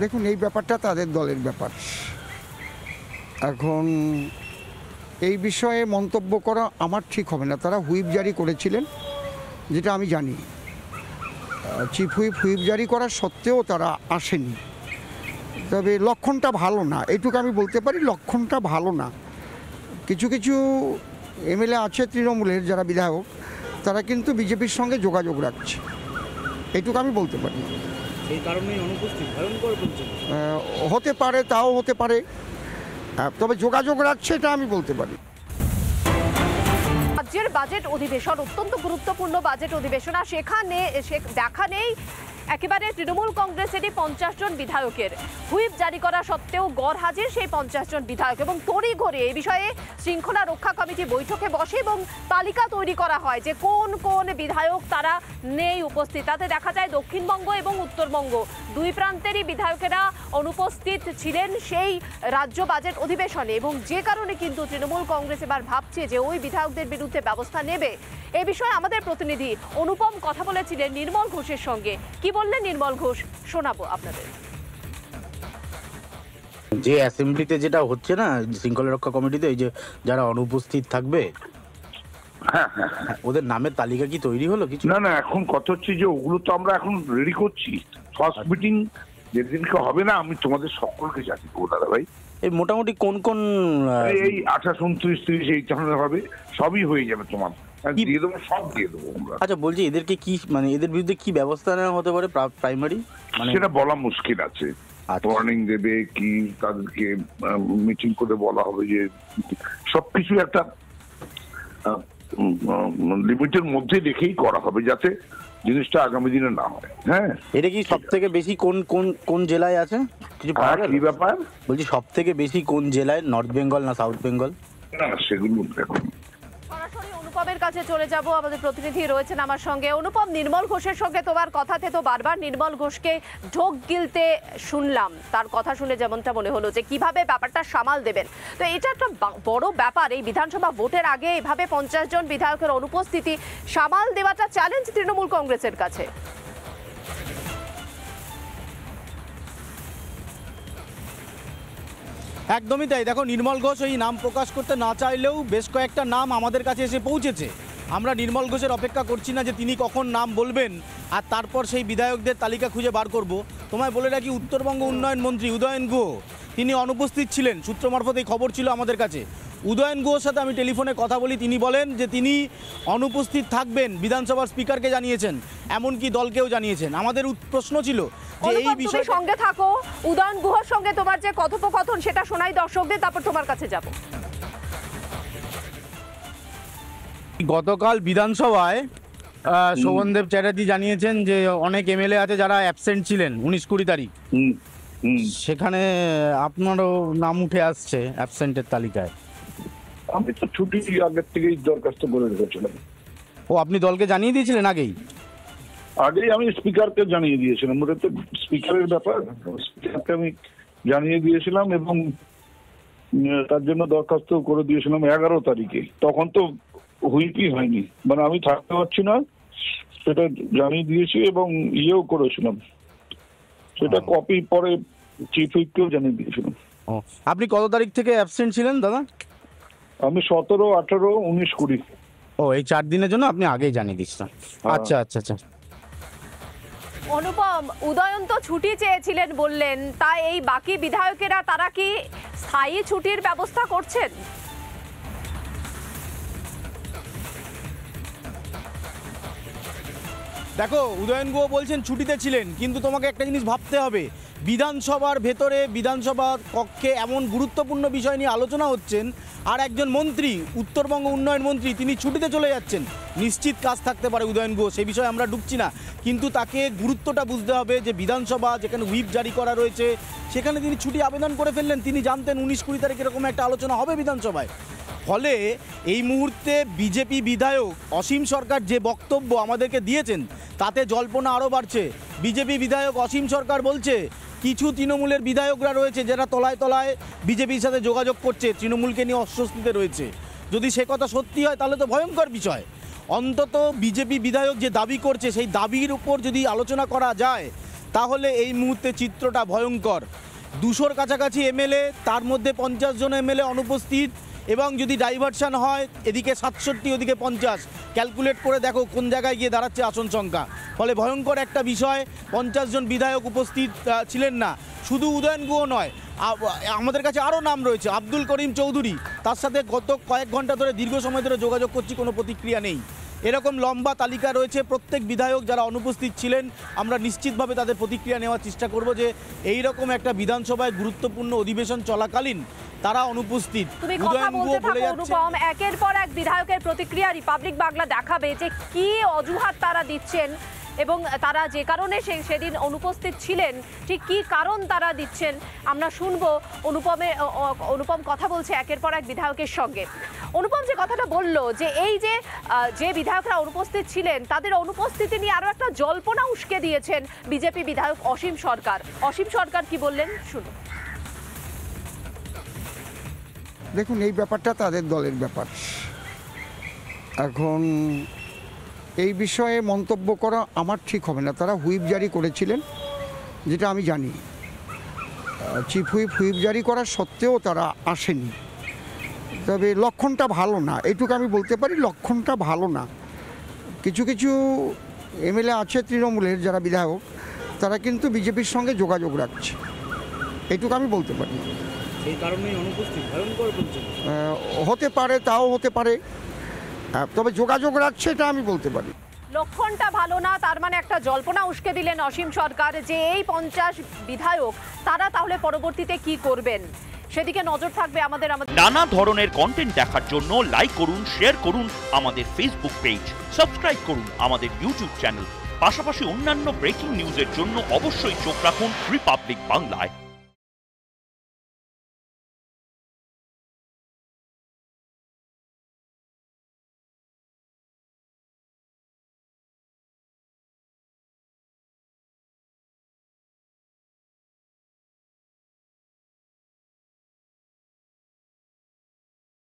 দেখুন, এই ব্যাপারটা তাদের দলের ব্যাপার। এখন এই বিষয়ে মন্তব্য করা আমার ঠিক হবে না। তারা হুইপ জারি করেছিলেন, যেটা আমি জানি। চিফ হুইপ জারি করার সত্ত্বেও তারা আসেনি। তবে লক্ষণটা ভালো না, এইটুকু আমি বলতে পারি, লক্ষণটা ভালো না। কিছু কিছু এমএলএ আছে তৃণমূলের যারা বিধায়ক, তারা কিন্তু বিজেপির সঙ্গে যোগাযোগ রাখছে, এইটুকু আমি বলতে পারি। এই কারণেই অনুপস্থিত ভয়ঙ্কর বলছেন। হতে পারে, তাও হতে পারে, তবে যোগাযোগ রাখছে এটা আমি বলতে পারি। রাজ্যের বাজেট অধিবেশন অত্যন্ত গুরুত্বপূর্ণ বাজেট অধিবেশন, আর সেখানে দেখা নেই একেবারে তৃণমূল কংগ্রেসেরই 50 জন বিধায়কের। হুইপ জারি করা সত্ত্বেও গড় হাজির সেই 50 জন বিধায়ক, এবং তড়িঘড়ি এই বিষয়ে শৃঙ্খলা রক্ষা কমিটি বৈঠকে বসে এবং তালিকা তৈরি করা হয় যে কোন কোন বিধায়ক তারা নেই উপস্থিত। তাতে দেখা যায় দক্ষিণবঙ্গ এবং উত্তরবঙ্গ দুই প্রান্তেরই বিধায়কেরা অনুপস্থিত ছিলেন সেই রাজ্য বাজেট অধিবেশনে, এবং যে কারণে কিন্তু তৃণমূল কংগ্রেস এবার ভাবছে যে ওই বিধায়কদের বিরুদ্ধে ব্যবস্থা নেবে। এ বিষয়ে আমাদের প্রতিনিধি অনুপম কথা বলেছিলেন নির্মল ঘোষের সঙ্গে। কি বললেন নির্মল ঘোষ, শোনাবো আপনাদের। যে অ্যাসেম্বলিতে যেটা হচ্ছে না, শৃঙ্খলা রক্ষা কমিটিতে, এই যে যারা অনুপস্থিত থাকবে, ওদের নামের তালিকা কি তৈরি হলো কিছু? না, এখন কথা হচ্ছে যে ওগুলো তো আমরা এখন রেডি করছি। ফার্স্ট মিটিং যেদিনকে হবে না, আমি তোমাদের সকলকে জানি দেবো দাদা ভাই। এই মোটামুটি কোন কোন এই 28, 29, 30 এই ধরনের হবে, সবই হয়ে যাবে। তোমার দিয়ে দেবো, সব দিয়ে দেবো আমরা। আচ্ছা, বলছি এদেরকে কি, মানে এদের বিরুদ্ধে কি ব্যবস্থা নেওয়া হতে পারে প্রাইমারি? সেটা বলা মুশকিল আছে। ওয়ার্নিং দেবে কি, তাদেরকে মিটিং করে বলা হবে যে সবকিছু একটা লিমিটের মধ্যে রেখেই করা হবে, যাতে জিনিসটা আগামী দিনে না হয়। হ্যাঁ, এটা কি সব থেকে বেশি কোন কোন কোন জেলায় আছে কিছু পাওয়া গেল? কি ব্যাপার বলছি, সব থেকে বেশি কোন জেলায়, নর্থ বেঙ্গল না সাউথ বেঙ্গল? না, সেগুলো এখন সরাসরি অনুপমের কাছে চলে যাব, আমাদের প্রতিনিধি রয়েছেন আমার সঙ্গে। অনুপম, নির্মল ঘোষের সঙ্গে তোমার কথাতে তো বারবার নির্মল ঘোষকে ঢোক গিলতে শুনলাম। তার কথা শুনে যেমনটা মনে হলো যে কিভাবে ব্যাপারটা সামাল দেবেন। তো এটা একটা বড় ব্যাপার, এই বিধানসভা ভোটের আগে এভাবে 50 জন বিধায়কের অনুপস্থিতি সামাল দেওয়াটা চ্যালেঞ্জ তৃণমূল কংগ্রেসের কাছে। একদমই তাই। দেখো, নির্মল ঘোষ এই নাম প্রকাশ করতে না চাইলেও বেশ কয়েকটা নাম আমাদের কাছে এসে পৌঁছেছে। আমরা নির্মল ঘোষের অপেক্ষা করছি না যে তিনি কখন নাম বলবেন আর তারপর সেই বিধায়কদের তালিকা খুঁজে বার করব। তোমায় বলে রাখি, উত্তরবঙ্গ উন্নয়ন মন্ত্রী উদয়ন গুহ তিনি অনুপস্থিত ছিলেন, সূত্র মারফত এই খবর ছিল আমাদের কাছে। উদয়ন গুহর সাথে আমি টেলিফোনে কথা বলি, তিনি বলেন যে তিনি অনুপস্থিত থাকবেন, বিধানসভার স্পিকারকে জানিয়েছেন, এমনকি দলকেও জানিয়েছেন। আমাদের প্রশ্ন ছিল যে এই বিষয়ে সঙ্গে থাকো, উদয়ন গুহর সঙ্গে তোমার যে কথোপকথন সেটা শোনাই দর্শকদের, তারপর তোমার কাছে যাব। গতকাল বিধানসভায় শোভনদেব চ্যাটার্জি জানিয়েছেন যে অনেক এমএলএ আছে যারা অ্যাবসেন্ট ছিলেন 19-20 তারিখ, সেখানে আপনারও নাম উঠে আসছে অ্যাবসেন্টের তালিকায়। আমি তো ছুটি আগের থেকেই দরখাস্ত করে রেখেছিলাম। ও, আপনি দলকে জানিয়ে দিয়েছিলেন আগেই? আগেই আমি স্পিকারকে জানিয়ে দিয়েছিলাম, ওটা তো স্পিকারের ব্যাপার। স্পিকারকে আমি জানিয়ে দিয়েছিলাম এবং তার জন্য দরখাস্ত করে দিয়েছিলাম 11 তারিখে। তখন তো হুইপই হয়নি, মানে আমি থাকতে পারছি না সেটা জানিয়ে দিয়েছি এবং ইয়েও করেছিলাম, সেটা কপি পরে চিফ হুইপকেও জানিয়ে দিয়েছিলাম। আপনি কত তারিখ থেকে অ্যাবসেন্ট ছিলেন দাদা? আমি 17, 18, 19, 20। ও, এই 4 দিনের জন্য আপনি আগেই জানিয়ে দিচ্ছেন। আচ্ছা আচ্ছা আচ্ছা। অনুপম, উদয়ন তো ছুটি চেয়েছিলেন বললেন, তাই এই বাকি বিধায়কেরা তারা কি স্থায়ী ছুটির ব্যবস্থা করছেন? দেখো, উদয়ন গুহ বলছেন ছুটিতে ছিলেন, কিন্তু তোমাকে একটা জিনিস ভাবতে হবে, বিধানসভার ভেতরে বিধানসভা কক্ষে এমন গুরুত্বপূর্ণ বিষয় নিয়ে আলোচনা হচ্ছেন, আর একজন মন্ত্রী, উত্তরবঙ্গ উন্নয়ন মন্ত্রী, তিনি ছুটিতে চলে যাচ্ছেন। নিশ্চিত কাজ থাকতে পারে উদয়ন গুহ, সেই বিষয়ে আমরা ঢুকছি না, কিন্তু তাকে গুরুত্বটা বুঝতে হবে যে বিধানসভা যেখানে হুইপ জারি করা রয়েছে সেখানে তিনি ছুটি আবেদন করে ফেললেন। তিনি জানতেন 19-20 তারিখ এরকম একটা আলোচনা হবে বিধানসভায়। ফলে এই মুহূর্তে বিজেপি বিধায়ক অসীম সরকার যে বক্তব্য আমাদেরকে দিয়েছেন তাতে জল্পনা আরও বাড়ছে। বিজেপি বিধায়ক অসীম সরকার বলছে কিছু তৃণমূলের বিধায়করা রয়েছে যারা তলায় তলায় বিজেপির সাথে যোগাযোগ করছে, তৃণমূলকে নিয়ে অস্বস্তিতে রয়েছে। যদি সে কথা সত্যি হয় তাহলে তো ভয়ঙ্কর বিষয়। অন্তত বিজেপি বিধায়ক যে দাবি করছে সেই দাবির উপর যদি আলোচনা করা যায় তাহলে এই মুহূর্তে চিত্রটা ভয়ঙ্কর। 200-র কাছাকাছি এমএলএ, তার মধ্যে 50 জন এমএলএ অনুপস্থিত, এবং যদি ডাইভারশন হয় এদিকে 67 ওদিকে 50, ক্যালকুলেট করে দেখো কোন জায়গায় গিয়ে দাঁড়াচ্ছে আসন সংখ্যা। ফলে ভয়ঙ্কর একটা বিষয়। 50 জন বিধায়ক উপস্থিত ছিলেন না। শুধু উদয়ন গুহ নয়, আমাদের কাছে আরও নাম রয়েছে। আব্দুল করিম চৌধুরী, তার সাথে গত কয়েক ঘন্টা ধরে দীর্ঘ সময় ধরে যোগাযোগ করছি, কোনো প্রতিক্রিয়া নেই। এরকম লম্বা তালিকা রয়েছে। প্রত্যেক বিধায়ক যারা অনুপস্থিত ছিলেন, আমরা নিশ্চিতভাবে তাদের প্রতিক্রিয়া নেওয়ার চেষ্টা করব যে এই রকম একটা বিধানসভায় গুরুত্বপূর্ণ অধিবেশন চলাকালীন তারা অনুপস্থিত। তুমি কথা বলতে থাকো অনুপম, একের পর এক বিধায়কের প্রতিক্রিয়া রিপাবলিক বাংলা দেখাবে যে কি অজুহাত তারা দিচ্ছেন এবং তারা যে কারণে সেদিন অনুপস্থিত ছিলেন ঠিক কি কারণ তারা দিচ্ছেন আমরা শুনবো। অনুপম কথা বলছে একের পর এক বিধায়কের সঙ্গে। অনুপম যে কথাটা বললো যে এই যে বিধায়করা অনুপস্থিত ছিলেন তাদের অনুপস্থিতি নিয়ে আরো একটা জল্পনা উস্কে দিয়েছেন বিজেপি বিধায়ক অসীম সরকার। অসীম সরকার কি বললেন শুনুন। দেখুন, এই ব্যাপারটা তাদের দলের ব্যাপার। এখন এই বিষয়ে মন্তব্য করা আমার ঠিক হবে না। তারা হুইপ জারি করেছিলেন, যেটা আমি জানি। চিফ হুইপ জারি করা সত্ত্বেও তারা আসেনি। তবে লক্ষণটা ভালো না, এটুকু আমি বলতে পারি। লক্ষণটা ভালো না। কিছু কিছু এমএলএ আছে তৃণমূলের যারা বিধায়ক, তারা কিন্তু বিজেপির সঙ্গে যোগাযোগ রাখছে, এটুকু আমি বলতে পারি। এই কারণেই অনুপস্থিত ভয়ঙ্কর বলছেন। হতে পারে, তাও হতে পারে, তবে যোগাযোগ রাখছে এটা আমি বলতে পারি। লক্ষণটা ভালো না, তার মানে একটা জল্পনা উস্কে দিলেন অসীম সরকার যে এই 50 বিধায়ক তারা তাহলে পরবর্তীতে কি করবেন সেদিকে নজর থাকবে আমাদের। নানা ধরনের কন্টেন্ট দেখার জন্য লাইক করুন, শেয়ার করুন আমাদের ফেসবুক পেজ, সাবস্ক্রাইব করুন আমাদের ইউটিউব চ্যানেল। পাশাপাশি অন্যান্য ব্রেকিং নিউজের জন্য অবশ্যই চোখ রাখুন রিপাবলিক বাংলায়।